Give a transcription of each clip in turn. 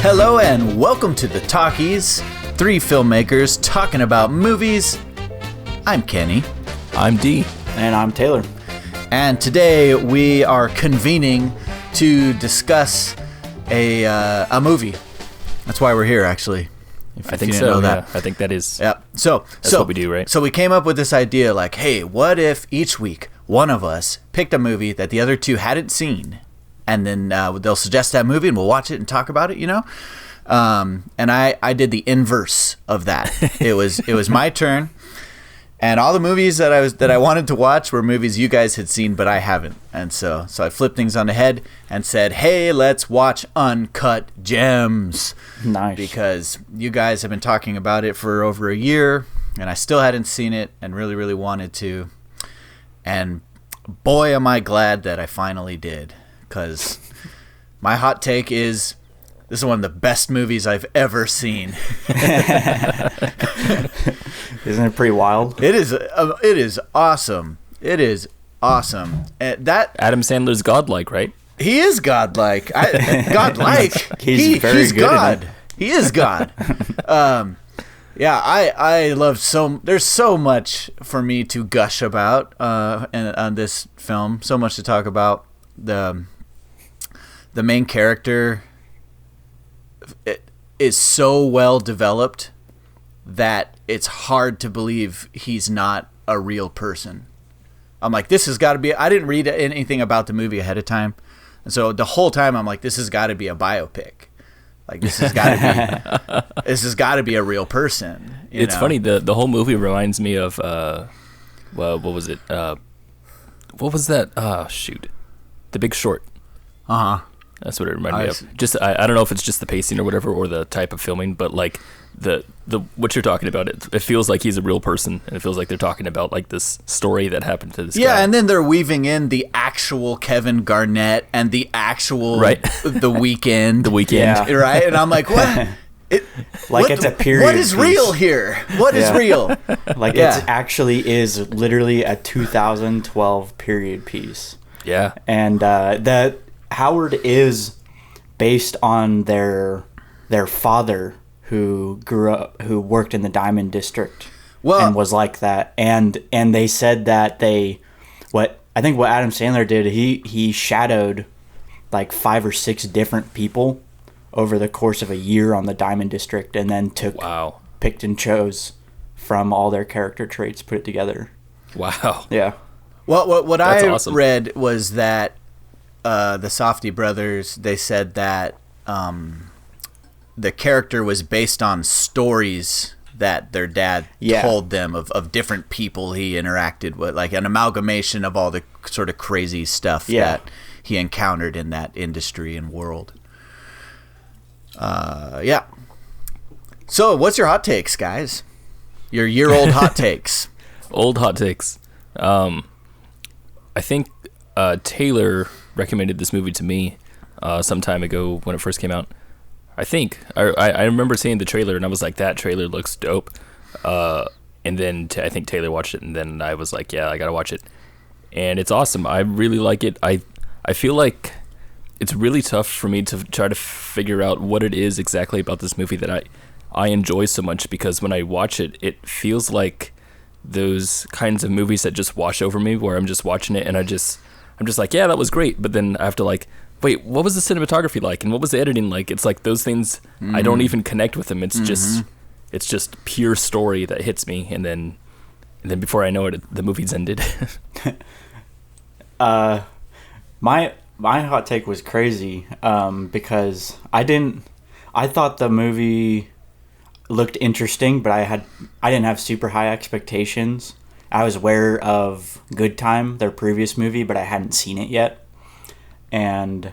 Hello and welcome to the Talkies, three filmmakers talking about movies. I'm Kenny. I'm Dee. And I'm Taylor. And today we are convening to discuss a movie. That's why we're here, actually. I think so. Yeah, I think that is. Yeah. So what we do, right? So we came up with this idea, like, hey, what if each week one of us picked a movie that the other two hadn't seen, and then they'll suggest that movie, and we'll watch it and talk about it, you know? And I did the inverse of that. It was my turn, and all the movies that I wanted to watch were movies you guys had seen, but I haven't. And so I flipped things on the head and said, hey, let's watch Uncut Gems. Nice. Because you guys have been talking about it for over a year, and I still hadn't seen it and really, really wanted to. And boy, am I glad that I finally did. Because my hot take is, this is one of the best movies I've ever seen. Isn't it pretty wild? It is awesome. It is awesome. That Adam Sandler's godlike, right? he is godlike. Godlike. He's very good at God. He is God. Yeah, I love there's so much for me to gush about on this film. So much to talk about. The main character is so well developed that it's hard to believe he's not a real person. I'm like, this has got to be. I didn't read anything about the movie ahead of time, and so the whole time I'm like, this has got to be a biopic. Like, this has got to be a real person. It's funny. The whole movie reminds me of well, what was it? What was that? Shoot, The Big Short. That's what it reminded me of. Just I don't know if it's just the pacing or whatever, or the type of filming, but like the what you're talking about, it feels like he's a real person, and it feels like they're talking about like this story that happened to this guy. Yeah, and then they're weaving in the actual Kevin Garnett and the actual right. The Weeknd. The Weeknd. Yeah. Right? And I'm like, what? It's a period What is piece. real here? What is real? Like, Yeah. it actually is literally a 2012 period piece. Yeah. And that Howard is based on their father, who who worked in the Diamond District, and was like that. And they said that what Adam Sandler did, he shadowed like 5 or 6 different people over the course of a year on the Diamond District, and then picked and chose from all their character traits, put it together. Wow. Yeah. Well, what That's I awesome. read was that the Safdie brothers, they said that the character was based on stories that their dad told them of different people he interacted with, like an amalgamation of all the sort of crazy stuff that he encountered in that industry and world. Yeah. So, what's your hot takes, guys? Your year-old hot takes. Old hot takes. I think Taylor recommended this movie to me some time ago when it first came out. I think I remember seeing the trailer and I was like, that trailer looks dope. And then I think Taylor watched it, and then I was like, yeah, I gotta watch it. And it's awesome. I really like it. I feel like it's really tough for me to try to figure out what it is exactly about this movie that I enjoy so much, because when I watch it, it feels like those kinds of movies that just wash over me, where I'm just watching it and I'm just like, yeah, that was great, but then I have to like, wait, what was the cinematography like, and what was the editing like? It's like those things I don't even connect with them. It's just pure story that hits me, and then before I know it, the movie's ended. My hot take was crazy because I thought the movie looked interesting, but I didn't have super high expectations. I was aware of Good Time, their previous movie, but I hadn't seen it yet. And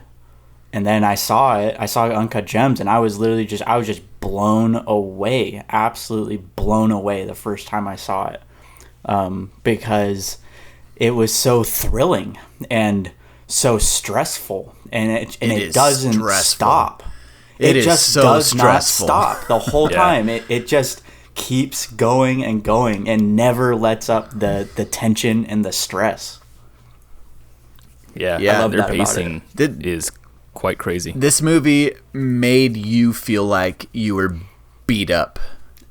then I saw Uncut Gems, and I was just blown away, absolutely blown away the first time I saw it, because it was so thrilling and so stressful, and it doesn't stop. It just does not stop the whole time. It just keeps going and going and never lets up the tension and the stress. Yeah, I love their that pacing is quite crazy. This movie made you feel like you were beat up.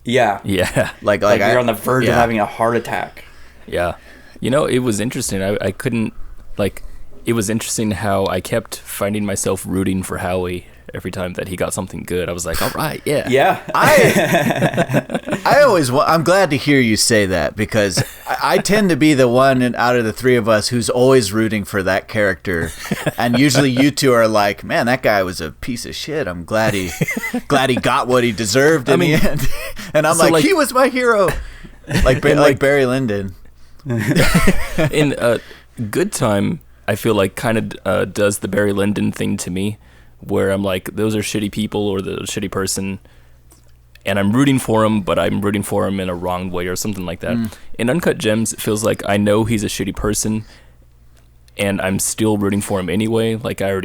Yeah. Yeah. Like you're on the verge of having a heart attack. Yeah. You know, it was interesting. I couldn't, like, it was interesting how I kept finding myself rooting for Howie every time that he got something good. I was like, all right, yeah. Yeah. I'm glad to hear you say that, because I tend to be the one out of the three of us who's always rooting for that character. And usually you two are like, man, that guy was a piece of shit. I'm glad he got what he deserved in the end. And I'm like, he was my hero. Like Barry Lyndon. In Good Time, I feel like kind of does the Barry Lyndon thing to me, where I'm like, those are shitty people or the shitty person, and I'm rooting for him, but I'm rooting for him in a wrong way or something like that. In Uncut Gems, it feels like I know he's a shitty person, and I'm still rooting for him anyway. Like I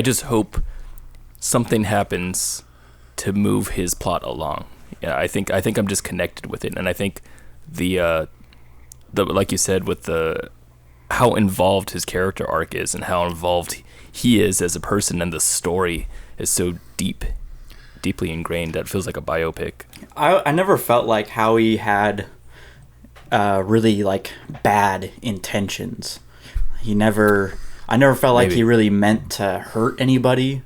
just hope something happens to move his plot along. Yeah, I think I'm just connected with it, and I think the like you said, with how involved his character arc is and how involved he is as a person, and the story is so deeply ingrained that it feels like a biopic. I never felt like Howie had really like bad intentions. I never felt like he really meant to hurt anybody,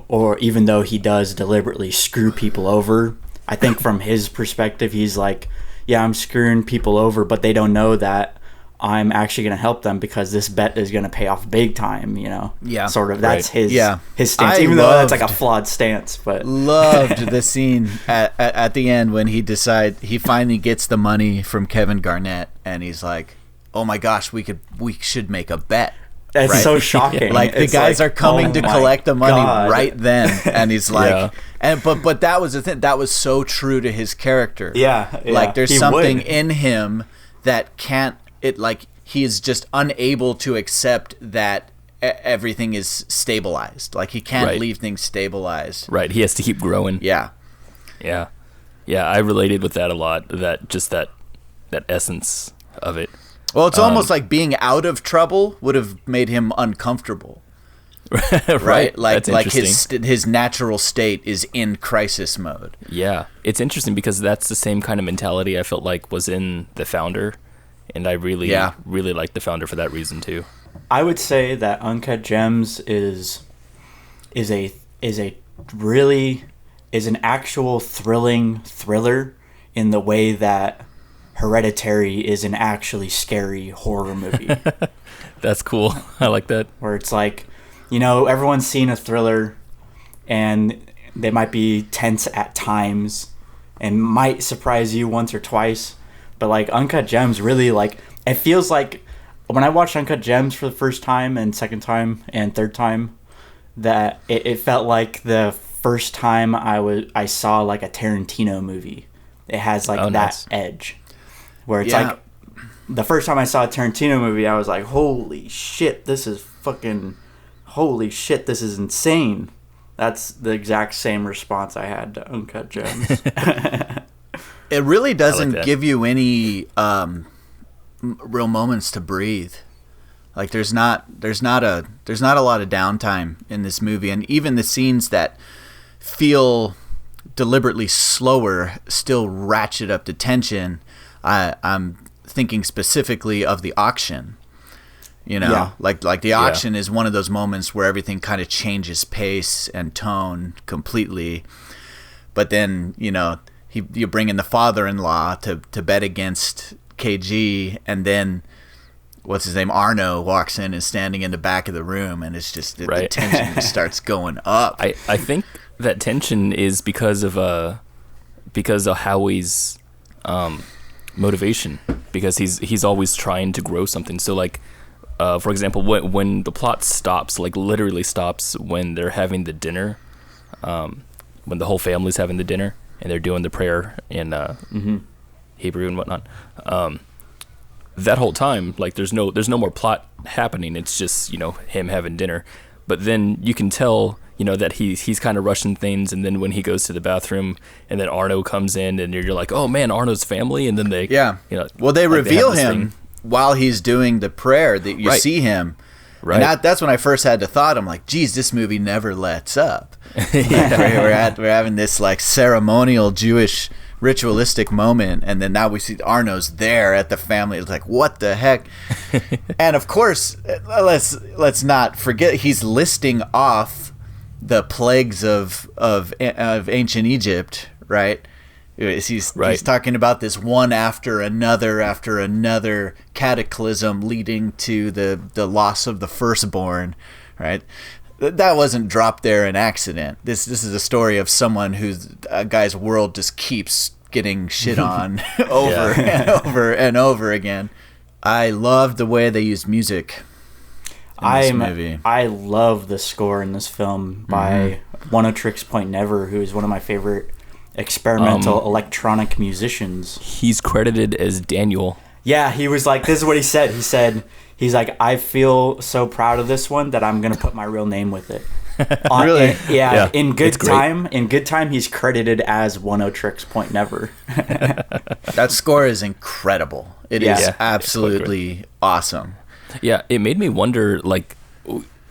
or even though he does deliberately screw people over. I think from his perspective, he's like, yeah, I'm screwing people over, but they don't know that I'm actually going to help them because this bet is going to pay off big time, you know? Yeah. Sort of. That's his stance, Even though that's like a flawed stance. But loved the scene at the end when he finally gets the money from Kevin Garnett, and he's like, oh my gosh, we should make a bet. That's so shocking. Like, the guys are coming to collect the money right then, and he's like, but that was the thing. That was so true to his character. Yeah. Like, there's something in him that can't. It, like, he is just unable to accept that everything is stabilized. Like, he can't leave things stabilized. Right. He has to keep growing. Yeah. Yeah. Yeah. I related with that a lot. That essence of it. Well, it's almost like being out of trouble would have made him uncomfortable. Right? Like his natural state is in crisis mode. Yeah. It's interesting because that's the same kind of mentality I felt like was in The Founder. And I really like The Founder for that reason too. I would say that Uncut Gems is an actual thrilling thriller in the way that Hereditary is an actually scary horror movie. That's cool. I like that. Where it's like, you know, everyone's seen a thriller and they might be tense at times and might surprise you once or twice. But like Uncut Gems really, like, it feels like when I watched Uncut Gems for the first time and second time and third time, that it felt like the first time I saw like a Tarantino movie. It has like that nice edge. Where it's like, the first time I saw a Tarantino movie, I was like, holy shit, this is insane. That's the exact same response I had to Uncut Gems. It really doesn't give you any real moments to breathe. Like, there's not a lot of downtime in this movie, and even the scenes that feel deliberately slower still ratchet up the tension. I'm thinking specifically of the auction. You know, like the auction is one of those moments where everything kind of changes pace and tone completely. But then, you know, you bring in the father-in-law to bet against KG, and then what's his name, Arno, walks in and is standing in the back of the room, and it's just the tension just starts going up. I think that tension is because of Howie's motivation, because he's always trying to grow something. So like, for example, when the plot stops, like literally stops when they're having the dinner, when the whole family's having the dinner and they're doing the prayer in Hebrew and whatnot. That whole time, like, there's no more plot happening. It's just, you know, him having dinner. But then you can tell, you know, that he's kind of rushing things. And then when he goes to the bathroom, and then Arno comes in, and you're like, oh man, Arno's family. And then they, you know, well, they reveal him while he's doing the prayer. That you see him, Right. And that's when I first had the thought. I'm like, geez, this movie never lets up. We're having this like ceremonial Jewish ritualistic moment, and then now we see Arno's there at the family. It's like, what the heck? And of course, let's not forget, he's listing off the plagues of ancient Egypt, right? He's talking about this one after another cataclysm leading to the loss of the firstborn, right? That wasn't dropped there in accident. This is a story of someone whose guy's world just keeps getting shit on over and over and over again. I love the way they used music in this movie. I love the score in this film by One O Tricks Point Never, who is one of my favorite experimental electronic musicians. He's credited as Daniel. Yeah, he was like, this is what he said. He's like, I feel so proud of this one that I'm going to put my real name with it. Really? Yeah. In good time, he's credited as One O Tricks Point Never. That score is incredible. It is absolutely awesome. Yeah, it made me wonder, like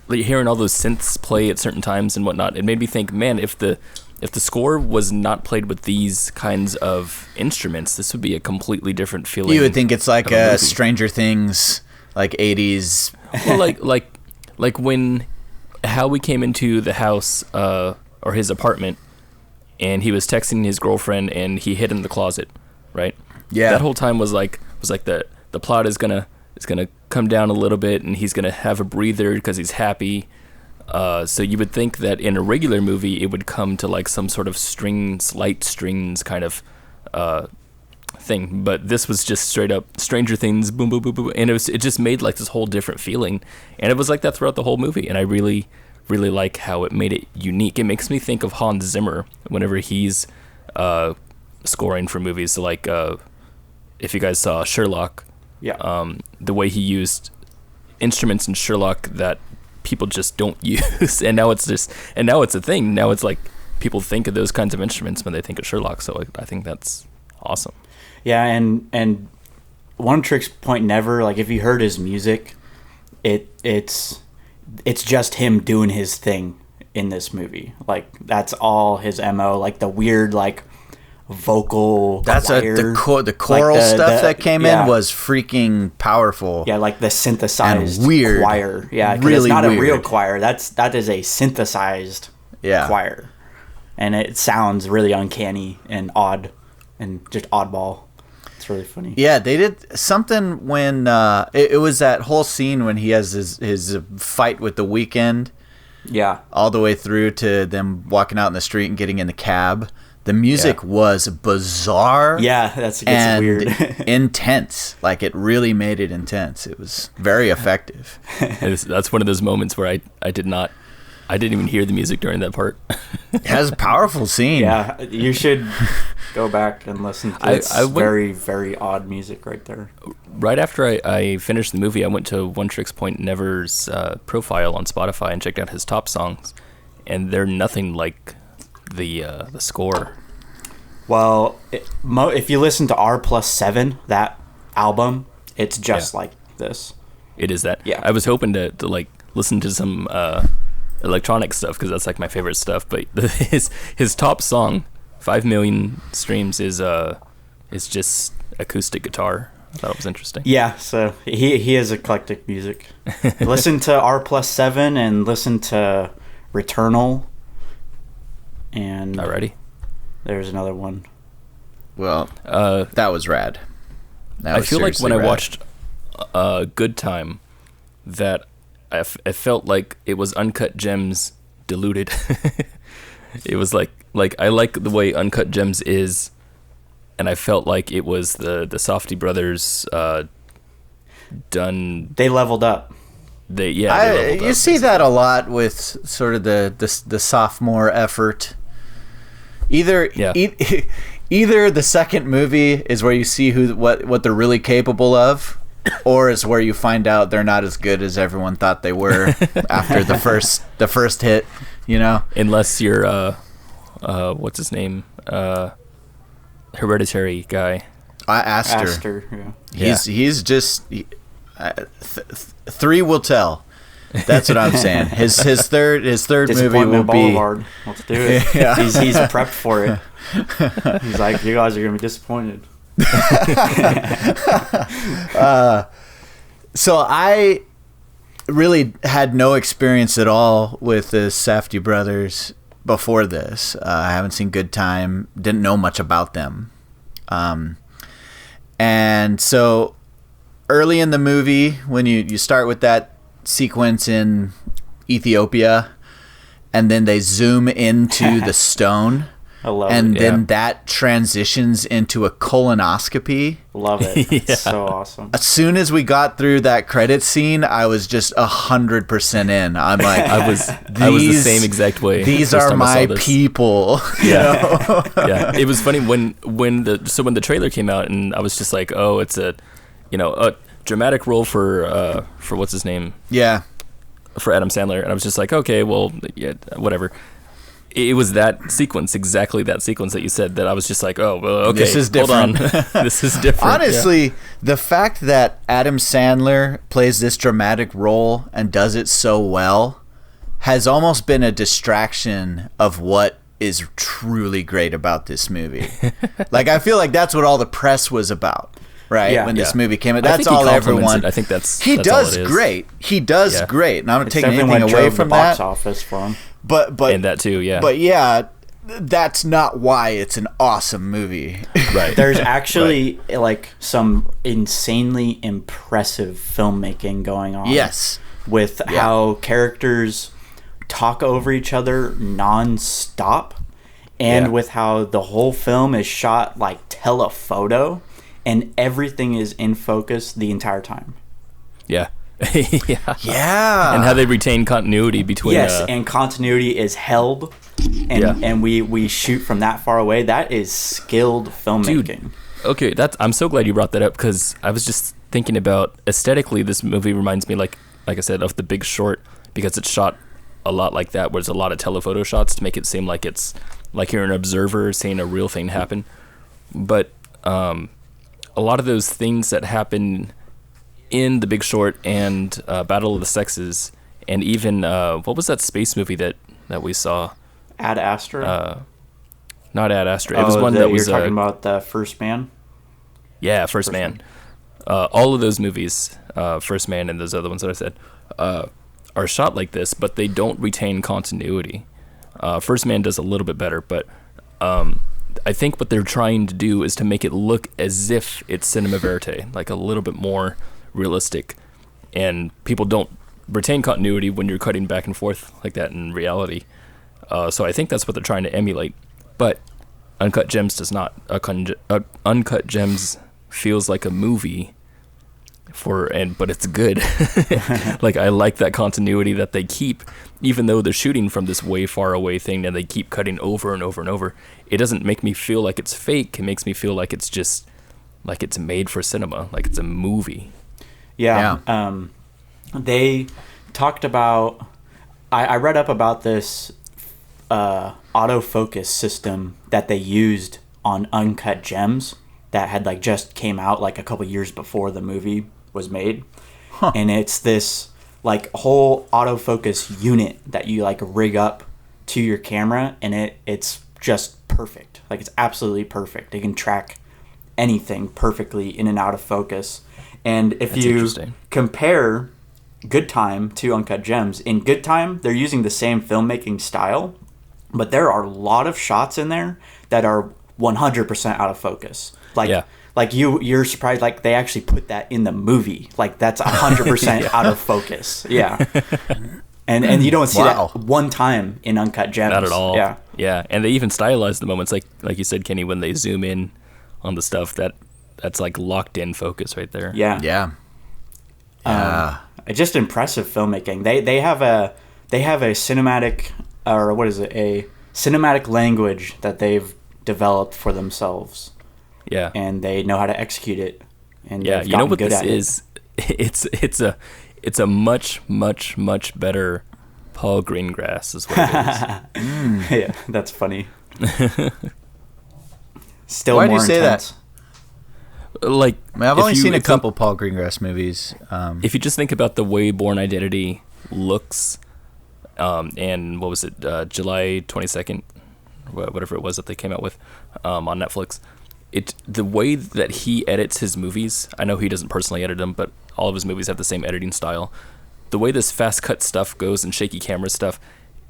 hearing all those synths play at certain times and whatnot. It made me think, man, if the score was not played with these kinds of instruments, this would be a completely different feeling. You would think it's like a Stranger Things, like 80s. Well, like when how we came into the house or his apartment, and he was texting his girlfriend, and he hid in the closet, right? Yeah. That whole time was like the plot is gonna come down a little bit, and he's gonna have a breather because he's happy. So you would think that in a regular movie, it would come to like some sort of light strings kind of thing. But this was just straight up Stranger Things, boom, boom, boom, boom. And it just made like this whole different feeling. And it was like that throughout the whole movie. And I really, really like how it made it unique. It makes me think of Hans Zimmer whenever he's scoring for movies. So like if you guys saw Sherlock, the way he used instruments in Sherlock that people just don't use, and now it's a thing. Now it's like people think of those kinds of instruments when they think of Sherlock. So I think that's awesome. Yeah, and One Tricks Point Never, like if you heard his music, it's just him doing his thing in this movie. Like that's all his MO, like the weird like vocal choir. The choral like stuff that came in was freaking powerful. Yeah, like the synthesized and weird choir. Yeah, because really it's not weird. a real choir. That is a synthesized choir, and it sounds really uncanny and odd and just oddball. It's really funny. Yeah, they did something when it was that whole scene when he has his fight with the Weeknd. Yeah, all the way through to them walking out in the street and getting in the cab. The music was bizarre. Yeah, it's weird. And intense. Like, it really made it intense. It was very effective. That's one of those moments where I didn't even hear the music during that part. It has a powerful scene. Yeah, you should go back and listen to it. It's very, very odd music right there. Right after I finished the movie, I went to One Tricks Point Never's profile on Spotify and checked out his top songs, and they're nothing like the score. Well, if you listen to R+7, that album, it's just like this. It is that. Yeah. I was hoping to like listen to some electronic stuff because that's like my favorite stuff. But his top song, 5 million streams, is just acoustic guitar. I thought it was interesting. Yeah, so he has eclectic music. Listen to R+7 and listen to Returnal. And alrighty, there's another one. Well, that was rad. I feel like when I watched Good Time, that I felt like it was Uncut Gems diluted. It was like I like the way Uncut Gems is, and I felt like it was the Safdie brothers done. They leveled up. They leveled up. You see that a lot with sort of the sophomore effort. Either the second movie is where you see what they're really capable of, or is where you find out they're not as good as everyone thought they were after the first hit, you know? Unless you're what's his name? Hereditary guy. Aster, yeah. He's just 3 will tell. That's what I'm saying. His third movie will Disappointment be Boulevard. Let's do it. Yeah. He's prepped for it. He's like, you guys are gonna be disappointed. So I really had no experience at all with the Safdie brothers before this. I haven't seen Good Time, didn't know much about them. And so early in the movie, when you start with that sequence in Ethiopia, and then they zoom into the stone, I love and it. then that transitions into a colonoscopy. Love it. Yeah. It's so awesome. As soon as we got through that credit scene, I was just 100% in. I'm like, I was the same exact way. These first are time I saw my this. people. Yeah. Yeah. It was funny when the trailer came out, and I was just like, oh, it's a dramatic role for what's his name? Yeah. For Adam Sandler, and I was just like, okay, well, yeah, whatever. It was that sequence, exactly that sequence that you said, that I was just like, oh, well, okay, This is different. hold on. This is different. Honestly, the fact that Adam Sandler plays this dramatic role and does it so well has almost been a distraction of what is truly great about this movie. Like, I feel like that's what all the press was about, right? Yeah. When this Yeah. movie came out. I That's think he all compliments everyone. it. I think that's He all does it is. great. He does Yeah. great. And I'm not It's taking definitely anything what away drove from the box that. office for him. But And that too, yeah. But yeah, that's not why it's an awesome movie. Right. There's actually like some insanely impressive filmmaking going on. Yes. With how characters talk over each other non-stop, and Yeah. with how the whole film is shot like telephoto, and everything is in focus the entire time. Yeah. Yeah. Yeah. And how they retain continuity between. Yes, and continuity is held, and Yeah. and we shoot from that far away. That is skilled filmmaking. Okay, I'm so glad you brought that up, because I was just thinking about aesthetically, this movie reminds me, like I said, of The Big Short, because it's shot a lot like that, where there's a lot of telephoto shots to make it seem like it's like you're an observer seeing a real thing happen. But a lot of those things that happen in The Big Short and Battle of the Sexes, and even what was that space movie that we saw? Ad Astra. Not Ad Astra. It was one that you're was talking about the First Man. yeah, First Man. All of those movies, First Man and those other ones that I said, are shot like this, but they don't retain continuity. First Man does a little bit better, but I think what they're trying to do is to make it look as if it's cinema verite, like a little bit more realistic, and people don't retain continuity when you're cutting back and forth like that in reality. So I think that's what they're trying to emulate, but Uncut Gems does not. Uncut Gems feels like a movie, but it's good. Like, I like that continuity that they keep, even though they're shooting from this way far away thing, and they keep cutting over and over and over. It doesn't make me feel like it's fake. It makes me feel like it's just like it's made for cinema, like it's a movie. Yeah. They talked about. I read up about this autofocus system that they used on Uncut Gems that had like just came out like a couple years before the movie was made. And it's this like whole autofocus unit that you like rig up to your camera, and it's just perfect. Like, it's absolutely perfect. It can track anything perfectly in and out of focus. And if That's you interesting. compare Good Time to Uncut Gems, in Good Time they're using the same filmmaking style, but there are a lot of shots in there that are 100% out of focus. Like you're surprised, like they actually put that in the movie. Like, that's 100% out of focus. Yeah. And you don't see that one time in Uncut Gems. Not at all. Yeah. Yeah, and they even stylize the moments, like you said, Kenny, when they zoom in on the stuff that's like locked in focus right there. Yeah. Yeah. It's just impressive filmmaking. They have a cinematic, or what is it, a cinematic language that they've developed for themselves. Yeah. And they know how to execute it. And Yeah, they've you know gotten what good this at it. is? It's a much, much, much better Paul Greengrass is what it is. Yeah, that's funny. Still Why do more you say intense. Like, I mean, I've only seen a if you- couple Paul Greengrass movies. If you just think about the way Bourne Identity looks, and what was it, July 22nd, whatever it was that they came out with, on Netflix. The way that he edits his movies, I know he doesn't personally edit them, but all of his movies have the same editing style. The way this fast cut stuff goes and shaky camera stuff,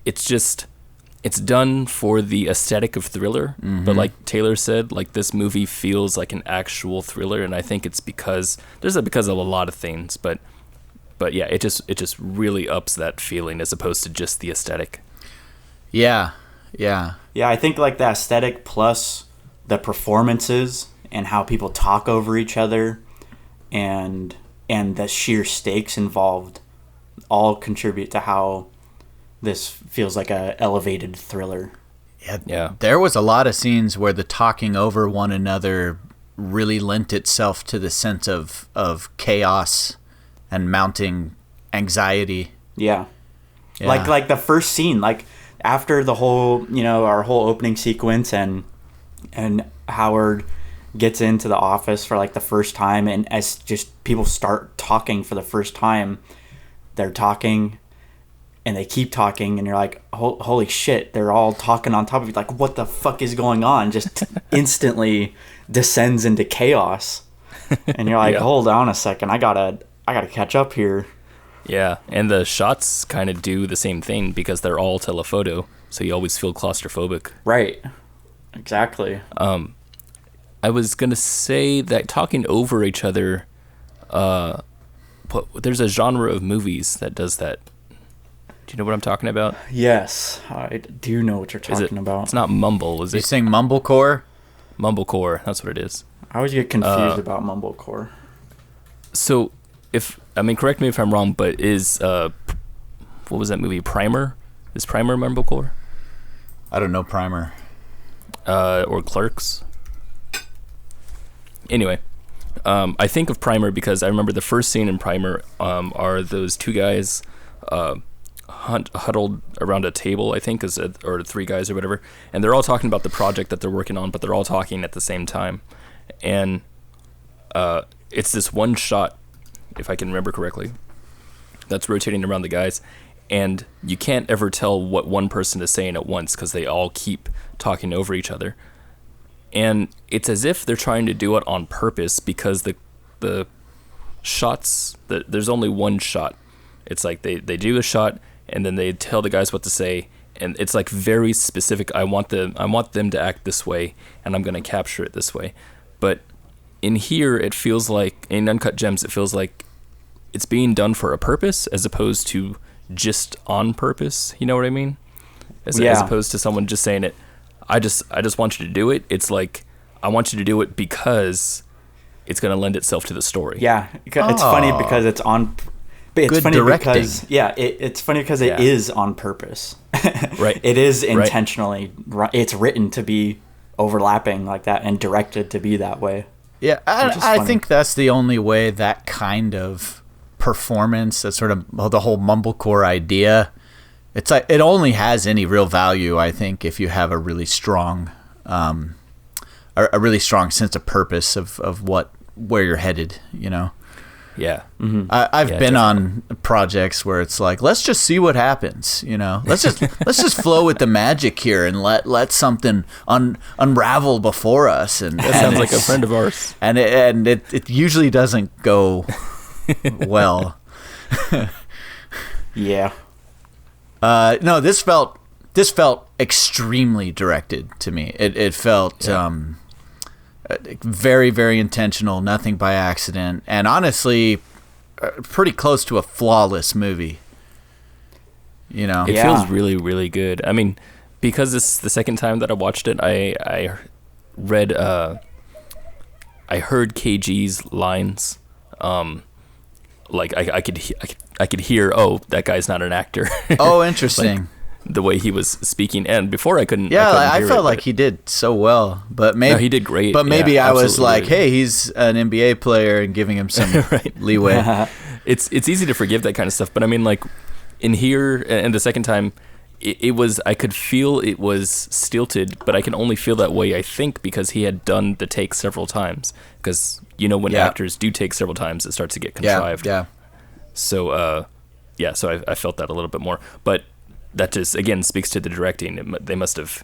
it's done for the aesthetic of thriller. But like Taylor said, like this movie feels like an actual thriller, and I think it's because of a lot of things, but yeah, it just really ups that feeling as opposed to just the aesthetic. Yeah. I think like the aesthetic plus the performances and how people talk over each other and the sheer stakes involved all contribute to how this feels like a elevated thriller. Yeah. There was a lot of scenes where the talking over one another really lent itself to the sense of chaos and mounting anxiety. Yeah. Like the first scene, like after the whole, our whole opening sequence and Howard gets into the office for like the first time, and as just people start talking for the first time, they're talking and they keep talking, and you're like, holy shit, they're all talking on top of you. Like, what the fuck is going on? Just instantly descends into chaos. And you're like, hold on a second, I gotta catch up here. Yeah, and the shots kind of do the same thing because they're all telephoto, so you always feel claustrophobic. Right. Exactly. I was gonna say that talking over each other, there's a genre of movies that does that. Do you know what I'm talking about? Yes, I do know what you're talking about. It's not mumble, is it? You saying mumblecore? Mumblecore, that's what it is. I always get confused about mumblecore. So, correct me if I'm wrong, but what was that movie, Primer? Is Primer mumblecore? I don't know Primer. Or Clerks? Anyway, I think of Primer because I remember the first scene in Primer are those two guys huddled around a table, I think, or three guys or whatever, and they're all talking about the project that they're working on, but they're all talking at the same time. And it's this one shot, if I can remember correctly, that's rotating around the guys, and you can't ever tell what one person is saying at once because they all keep talking over each other. And it's as if they're trying to do it on purpose because the shots, there's only one shot. It's like they do a shot and then they tell the guys what to say, and it's like very specific. I want them to act this way, and I'm going to capture it this way. But in here, it feels like, in Uncut Gems, it feels like it's being done for a purpose as opposed to just on purpose. You know what I mean? As opposed to someone just saying it, I just want you to do it. It's like, I want you to do it because it's going to lend itself to the story. Yeah, it's funny because it's on. But it's Good funny directing. Because it's funny because it is on purpose. Right. It is intentionally. Right. It's written to be overlapping like that and directed to be that way. Yeah, I think that's the only way that kind of performance, that sort of the whole mumblecore idea, it's like it only has any real value, I think, if you have a really strong, sense of purpose of where you're headed. Yeah. Mm-hmm. I've been on projects where it's like, let's just see what happens. Let's just flow with the magic here and let something unravel before us. And that sounds like a friend of ours. And it usually doesn't go well. Yeah. No, this felt extremely directed to me. It felt very, very intentional, nothing by accident, and honestly, pretty close to a flawless movie. It feels really, really good. I mean, because this is the second time that I watched it, I read, I heard KG's lines, like I could hear, oh, that guy's not an actor. Oh, interesting. The way he was speaking, and before I couldn't. Yeah, I felt like he did so well, but maybe he did great. But maybe I was like, hey, he's an NBA player, and giving him some leeway. It's easy to forgive that kind of stuff, but I mean, like in here, and the second time, it was, I could feel it was stilted, but I can only feel that way, I think, because he had done the take several times. Because when actors do take several times, it starts to get contrived. Yeah. So yeah, so I felt that a little bit more. But that just again speaks to the directing. They must have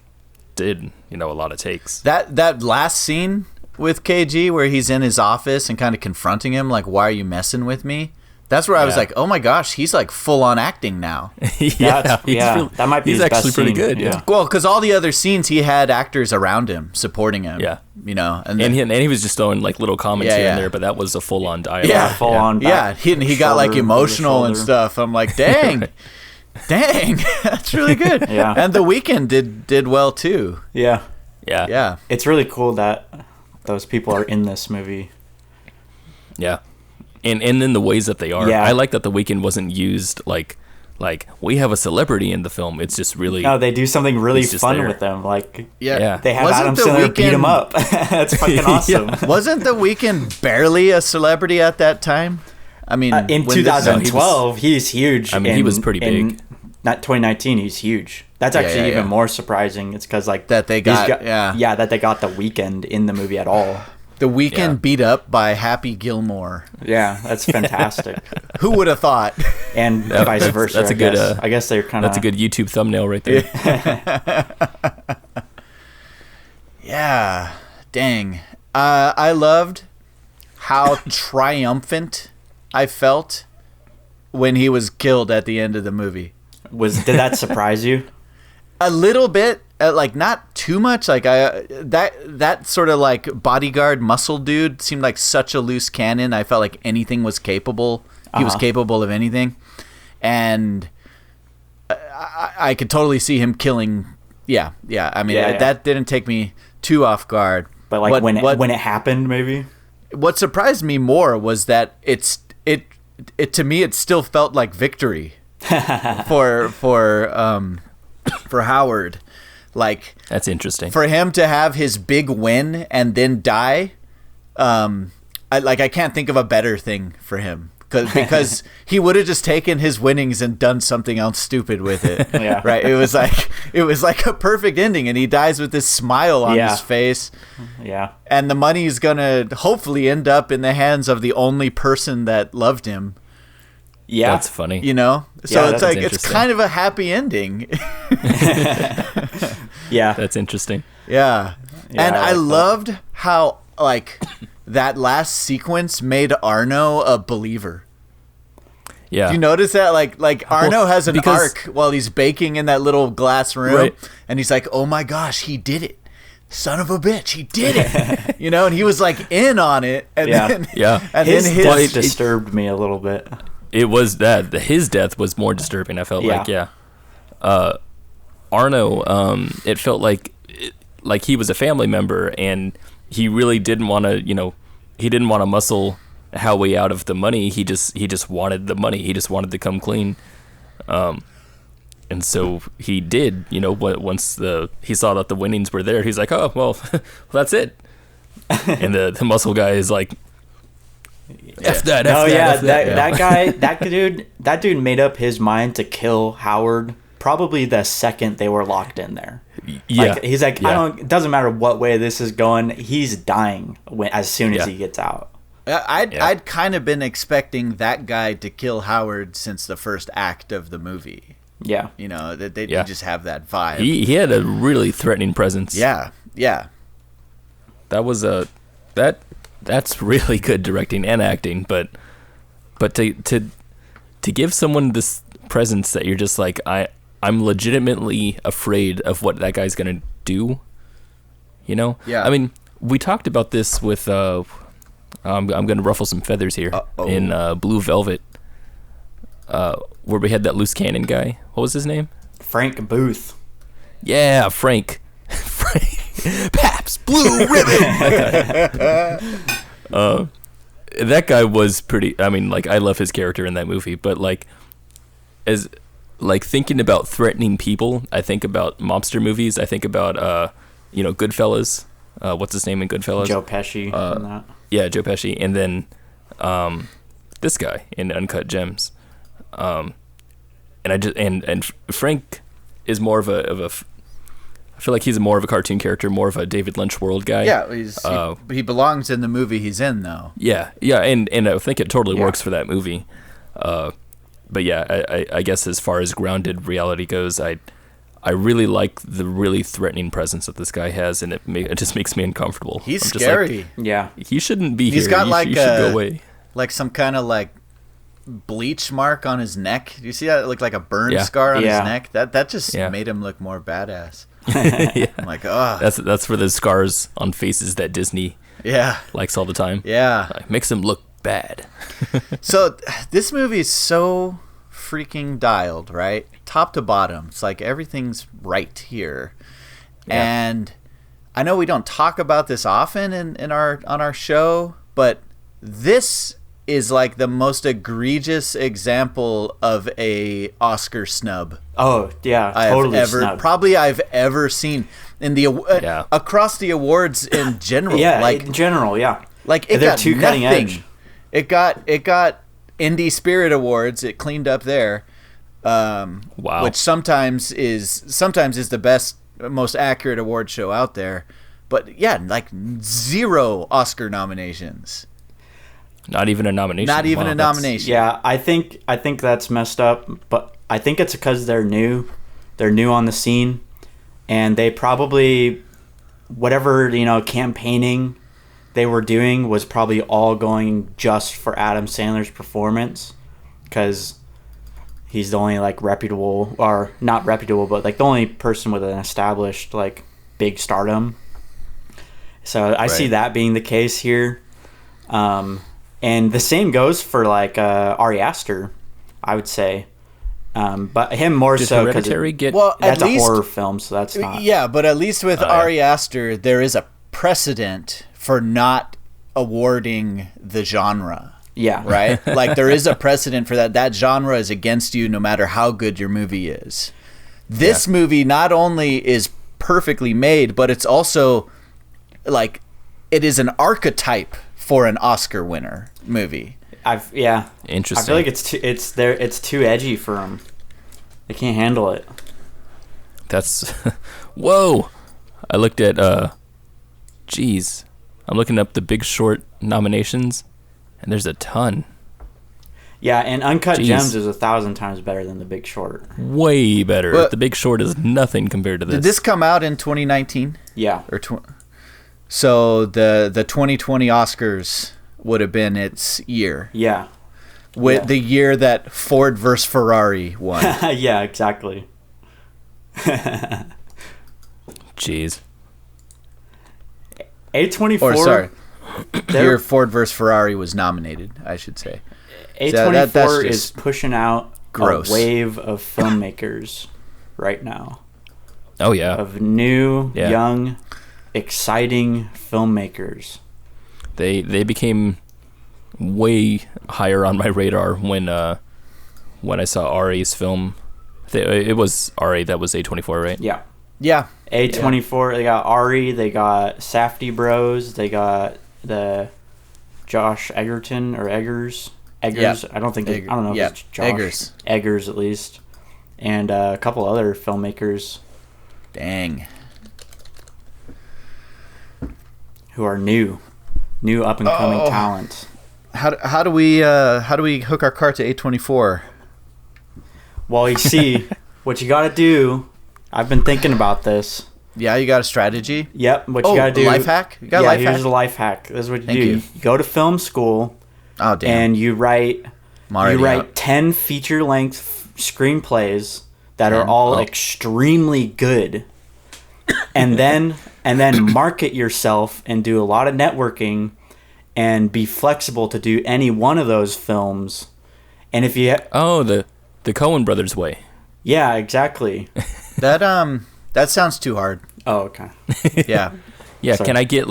did a lot of takes. That last scene with KG where he's in his office and kind of confronting him like, why are you messing with me? That's where I was like, oh my gosh, he's like full on acting now. That might be he's his actually best pretty scene. good. Yeah. Well, because all the other scenes he had actors around him supporting him. Yeah. And he was just throwing like little comments here and there, but that was a full on dialogue. Full on. Yeah, he got like emotional and stuff. I'm like, dang. Dang, that's really good. Yeah. And The Weeknd did well too. Yeah. Yeah. It's really cool that those people are in this movie. Yeah. And in the ways that they are. Yeah. I like that The Weeknd wasn't used like we have a celebrity in the film. It's just really No, they do something really He's just fun there. with them. Like Yeah. they have Wasn't Adam The Sandler beat him Weeknd- up. That's fucking awesome. Wasn't The Weeknd barely a celebrity at that time? I mean, In when this- 2012, he's huge. I mean, he was pretty big. Not 2019, he's huge. That's actually even more surprising. It's because like That they these got- that they got The Weeknd in the movie at all. The Weeknd Yeah. beat up by Happy Gilmore. Yeah, that's fantastic. Who would have thought? And vice versa. that's a good, I guess they're kind of. that's a good YouTube thumbnail right there. Yeah, dang. I loved how triumphant I felt when he was killed at the end of the movie. Did that surprise you? A little bit, like not too much. Like that sort of like bodyguard muscle dude seemed like such a loose cannon. I felt like anything was capable. He was capable of anything, and I could totally see him killing. Yeah. I mean, that didn't take me too off guard. But like when it happened, maybe. What surprised me more was that it to me it still felt like victory for Howard. Like, That's interesting. for him to have his big win and then die, I can't think of a better thing for him. Because he would have just taken his winnings and done something else stupid with it. Yeah. Right. It was like a perfect ending, and he dies with this smile on his face. Yeah. And the money is gonna hopefully end up in the hands of the only person that loved him. Yeah. That's funny. So Yeah, it's that's like it's interesting. kind of a happy ending. Yeah. That's interesting. Yeah. Yeah, And I I like that. loved how like that last sequence made Arno a believer. Yeah. Do you notice that? Like Arno has an because- arc while he's baking in that little glass room, Right. and he's like, "Oh my gosh, he did it! Son of a bitch, he did it!" And he was like in on it, and Yeah. then Yeah. and His then death his disturbed me a little bit. It was that his death was more disturbing. I felt Yeah. like, Arno. It felt like he was a family member, and he really didn't want to. He didn't want to muscle Howie out of the money. He just wanted the money. He just wanted to come clean. And so he did. Once he saw that the winnings were there, he's like, oh well, that's it. And the muscle guy is like, F that. Oh F yeah, F that. that guy, that dude made up his mind to kill Howard probably the second they were locked in there. Yeah, Like, he's like, yeah. it doesn't matter what way this is going, he's dying as soon as Yeah. he gets out. I'd kind of been expecting that guy to kill Howard since the first act of the movie. Yeah. That they Yeah. just have that vibe. He had a really threatening presence. Yeah. That was that's really good directing and acting, but to give someone this presence that you're just like, I'm legitimately afraid of what that guy's gonna do. Yeah. I mean, we talked about this with I'm gonna ruffle some feathers here in Blue Velvet, where we had that loose cannon guy. What was his name? Frank Booth. Yeah, Frank. Paps Blue Ribbon. That guy was pretty. I mean, like, I love his character in that movie, but as thinking about threatening people, I think about mobster movies. I think about Goodfellas. What's his name in Goodfellas? Joe Pesci. and that. Yeah, Joe Pesci, and then this guy in Uncut Gems. And I just and Frank is more of a I feel like he's more of a cartoon character, more of a David Lynch world guy. Yeah, he belongs in the movie he's in, though. Yeah, and I think it totally works for that movie. but yeah, I guess as far as grounded reality goes, I really like the really threatening presence that this guy has, and it just makes me uncomfortable. He's I'm just scary. Like, he shouldn't be here. He's got He should go away. Like some kind of like bleach mark on his neck. Do you see that? It looked like a burn scar on his neck. That just made him look more badass. I'm like, oh, that's for the scars on faces that Disney likes all the time. Yeah, like, makes him look bad. So this movie is so freaking dialed, right? Top to bottom. It's like everything's right here. And I know we don't talk about this often on our show, but this is like the most egregious example of a Oscar snub. Oh yeah, totally snub. I've ever seen in the across the awards in general. In general, like it they're got too nothing. cutting edge. It got Indie Spirit Awards. It cleaned up there. Wow. Which sometimes is the best, most accurate award show out there, but like 0 Oscar nominations. Not even a nomination. Nomination. Yeah, I think that's messed up, but I think it's because they're new. They're new on the scene, and they probably whatever campaigning they were doing was probably all going just for Adam Sandler's performance, because he's the only like reputable, or not reputable, but like the only person with an established like big stardom. So I see that being the case here. And the same goes for like Ari Aster, I would say. But him more so because that's a horror film, so that's not. Yeah, but at least with Ari Aster, there is a precedent for not awarding the genre. Yeah. Right? Like there is a precedent for that. That genre is against you no matter how good your movie is. This movie not only is perfectly made, but it's also like it is an archetype for an Oscar winner movie. Interesting. I feel like it's too edgy for them. They can't handle it. That's whoa. I looked at I'm looking up the Big Short nominations, and there's a ton. Yeah, and Uncut Gems is 1,000 times better than The Big Short. Way better. But The Big Short is nothing compared to this. Did this come out in 2019? Yeah. So the 2020 Oscars would have been its year. Yeah. The year that Ford vs. Ferrari won. Yeah, exactly. Jeez. A24. Or sorry, the year Ford vs. Ferrari was nominated, I should say. A24 is pushing out gross. A wave of filmmakers right now. Oh yeah. Of new, young, exciting filmmakers. They became way higher on my radar when I saw Ari's film. It was Ari that was A24, right? Yeah. Yeah. A24. They got Ari. They got Safdie Bros. They got the Josh Egerton or Eggers. Eggers. Yeah. I don't know if it's Josh. Eggers at least, and a couple other filmmakers. Dang. Who are new up and coming talent. How do we hook our cart to A24? Well, you see, what you got to do. I've been thinking about this. Yeah, you got a strategy? Yep. What you got to do? Life hack? You got a life hack? Here's a life hack. This is what you do. You go to film school. Oh, damn. And you write 10 feature-length screenplays that are all extremely good. And then market yourself and do a lot of networking and be flexible to do any one of those films. And if you the Coen Brothers way. Yeah, exactly. That sounds too hard. Oh, okay. Yeah. Yeah, sorry. Can I get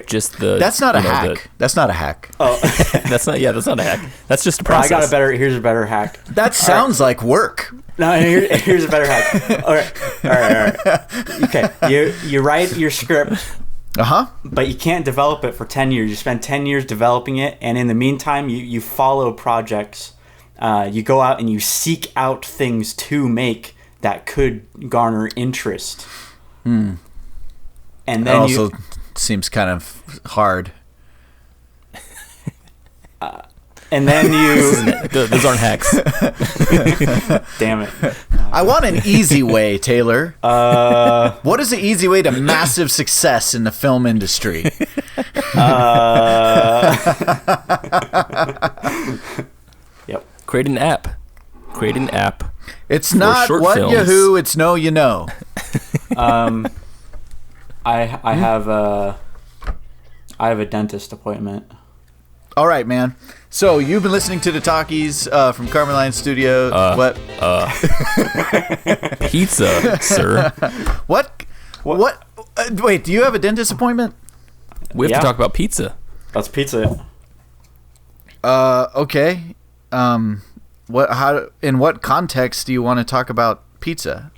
just the... That's not a hack. That's not a hack. Oh. That's not a hack. That's just a process. Here's a better hack. That sounds like work. No, here's a better hack. All right. Okay, you write your script. But you can't develop it for 10 years. You spend 10 years developing it, and in the meantime, you follow projects. You go out and you seek out things to make that could garner interest. And then that also seems kind of hard. And then you... Those aren't hacks. Damn it. I want an easy way, Taylor. What is the easy way to massive success in the film industry? Yep. Create an app. It's not what films. you who, it's no you know. I have a dentist appointment. All right, man. So you've been listening to the Talkies from Karman Studio. What? Pizza, sir. What? Wait, do you have a dentist appointment? We have Yeah. to talk about pizza. That's pizza. Okay. In what context do you want to talk about pizza?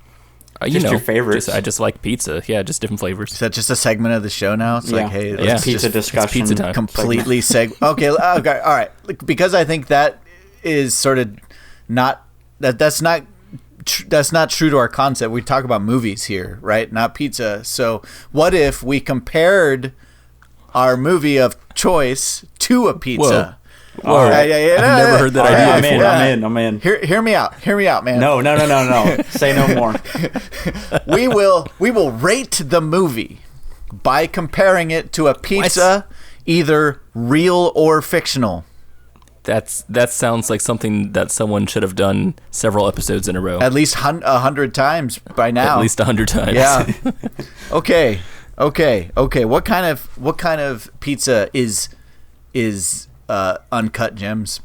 Just your favorites. I just like pizza. Yeah, just different flavors. Is that just a segment of the show now? It's like, hey, It's let's pizza just discussion. it's pizza time. completely okay, all right. Because I think that is sort of not that's not true to our concept. We talk about movies here, right? Not pizza. So what if we compared our movie of choice to a pizza? Whoa. I've never heard that idea before. I'm in. Hear me out, man. No. Say no more. We will rate the movie by comparing it to a pizza, either real or fictional. That sounds like something that someone should have done several episodes in a row. At least 100 times by now. At least 100 times. Yeah. Okay. What kind of pizza is Uncut Gems?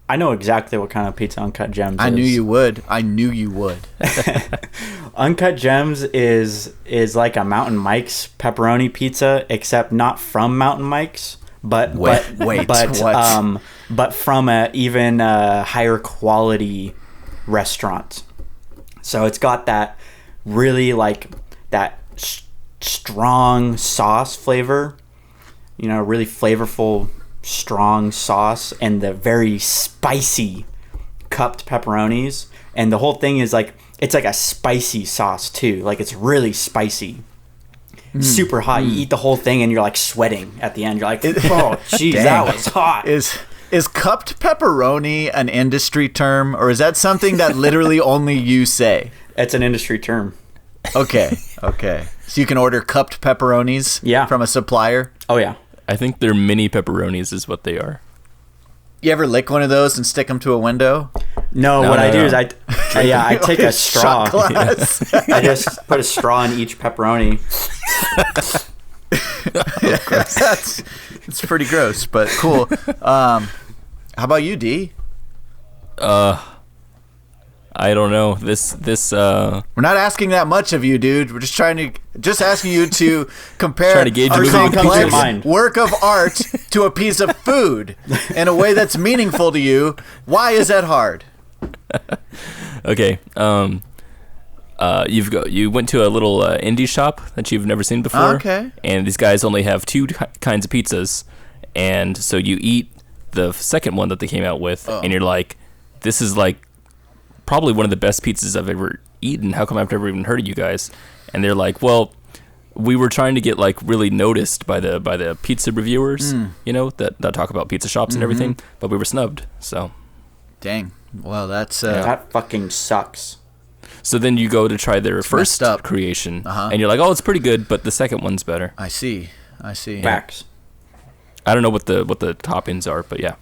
I know exactly what kind of pizza Uncut Gems is. I knew you would. Uncut Gems is like a Mountain Mike's pepperoni pizza, except not from Mountain Mike's, but what? from a even higher quality restaurant. So it's got that really like that strong sauce flavor, really flavorful, strong sauce, and the very spicy cupped pepperonis, and the whole thing is like it's like a spicy sauce too, like it's really spicy, super hot. You eat the whole thing and you're like sweating at the end. You're like, oh jeez, that was hot. Is cupped pepperoni an industry term, or is that something that literally only you say? It's an industry term. Okay. So you can order cupped pepperonis from a supplier? Oh yeah. I think they're mini pepperonis is what they are. You ever lick one of those and stick them to a window? No, what I do is I take a straw. Shot glass. I just put a straw in each pepperoni. It's pretty gross, but cool. How about you, D? I don't know. This We're not asking that much of you, dude. We're just asking you to compare Trying to gauge our the movie complex mind. work of art to a piece of food in a way that's meaningful to you. Why is that hard? Okay. You went to a little indie shop that you've never seen before. Okay. And these guys only have two kinds of pizzas, and so you eat the second one that they came out with, and you're like, this is like probably one of the best pizzas I've ever eaten. How come I've never even heard of you guys? And they're like, well, we were trying to get like really noticed by the pizza reviewers, that talk about pizza shops and everything, but we were snubbed. So, dang. Well, that's That fucking sucks. so then you go to try their first messed up. creation, and you're like, oh, it's pretty good, but the second one's better. I see. Facts. I don't know what the toppings are, but yeah,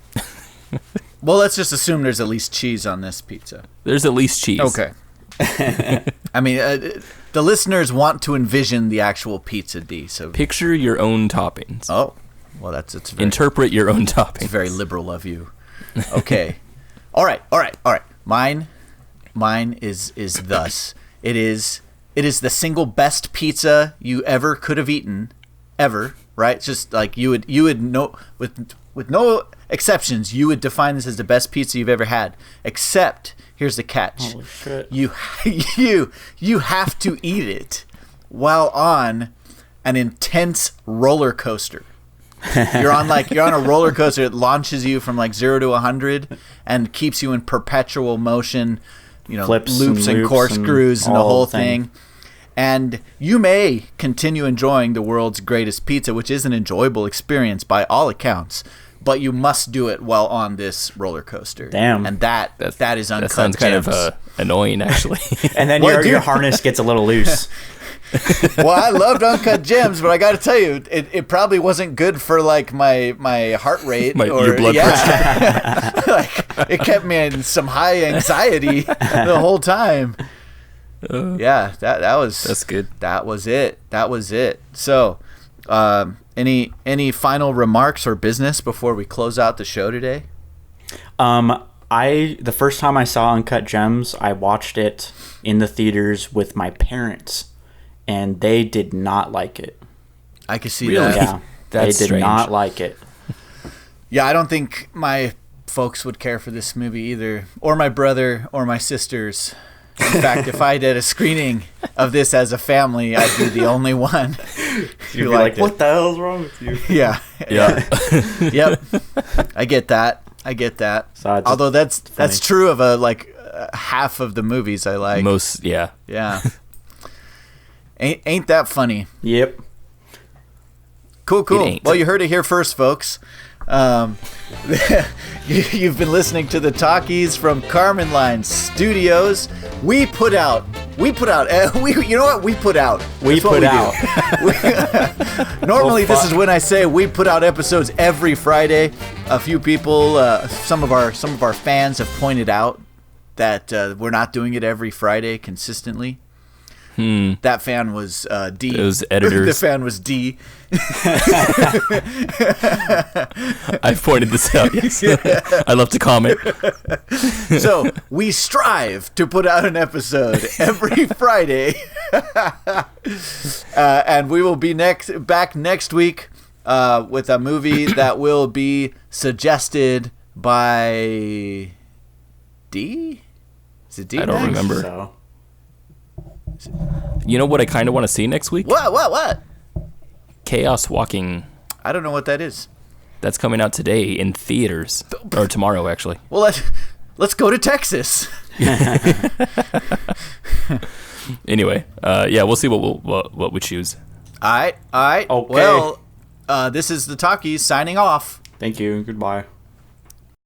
Well, let's just assume there's at least cheese on this pizza. there's at least cheese. Okay. I mean, the listeners want to envision the actual pizza, D. So Picture your own toppings. oh, well, it's very, Interpret your own toppings. it's very liberal of you. Okay. All right. Mine is thus. It is the single best pizza you ever could have eaten, ever. Right? It's just like you would know with no exceptions, you would define this as the best pizza you've ever had. Except here's the catch: Holy shit. you have to eat it while on an intense roller coaster. You're on a roller coaster that launches you from like 0 to 100 and keeps you in perpetual motion, Flips loops and corkscrews and the all whole the thing. thing. And you may continue enjoying the world's greatest pizza, which is an enjoyable experience by all accounts. but you must do it while on this roller coaster. Damn. And that is Uncut That sounds kind Gems. of annoying, actually. And then your harness gets a little loose. Well, I loved Uncut Gems, but I got to tell you, it probably wasn't good for like my heart rate or your blood pressure. Like it kept me in some high anxiety the whole time. Yeah, that's good. That was it. So, any final remarks or business before we close out the show today? The first time I saw Uncut Gems, I watched it in the theaters with my parents, and they did not like it. I could see Really? that. Yeah, That's they did strange. not like it. Yeah, I don't think my folks would care for this movie either, or my brother or my sisters. In fact, if I did a screening of this as a family, I'd be the only one You'd who be like, liked it. what the hell's wrong with you? Yeah. Yeah. Yep. I get that. So it's Although that's funny. true of half of the movies I like. Most, yeah. Yeah. Ain't that funny? Yep. Cool. ain't. Well, you heard it here first, folks. You've been listening to the Talkies from Karman Line Studios. We put out. You know what? We put out. We That's what put out. do. Normally, Well, this is when I say we put out episodes every Friday. A few people, some of our fans have pointed out that we're not doing it every Friday consistently. That fan was D. Those editors. The fan was D. I've pointed this out. Yes. I love to comment. So we strive to put out an episode every Friday, and we will be back next week with a movie that will be suggested by D. Is it D? I don't next? remember. So. You know what I kind of want to see next week? What? Chaos Walking. I don't know what that is. That's coming out today in theaters. Or tomorrow, actually. Well, let's go to Texas. Anyway, yeah, we'll see what we choose. All right. Okay. Well, this is the Talkies signing off. Thank you. Goodbye.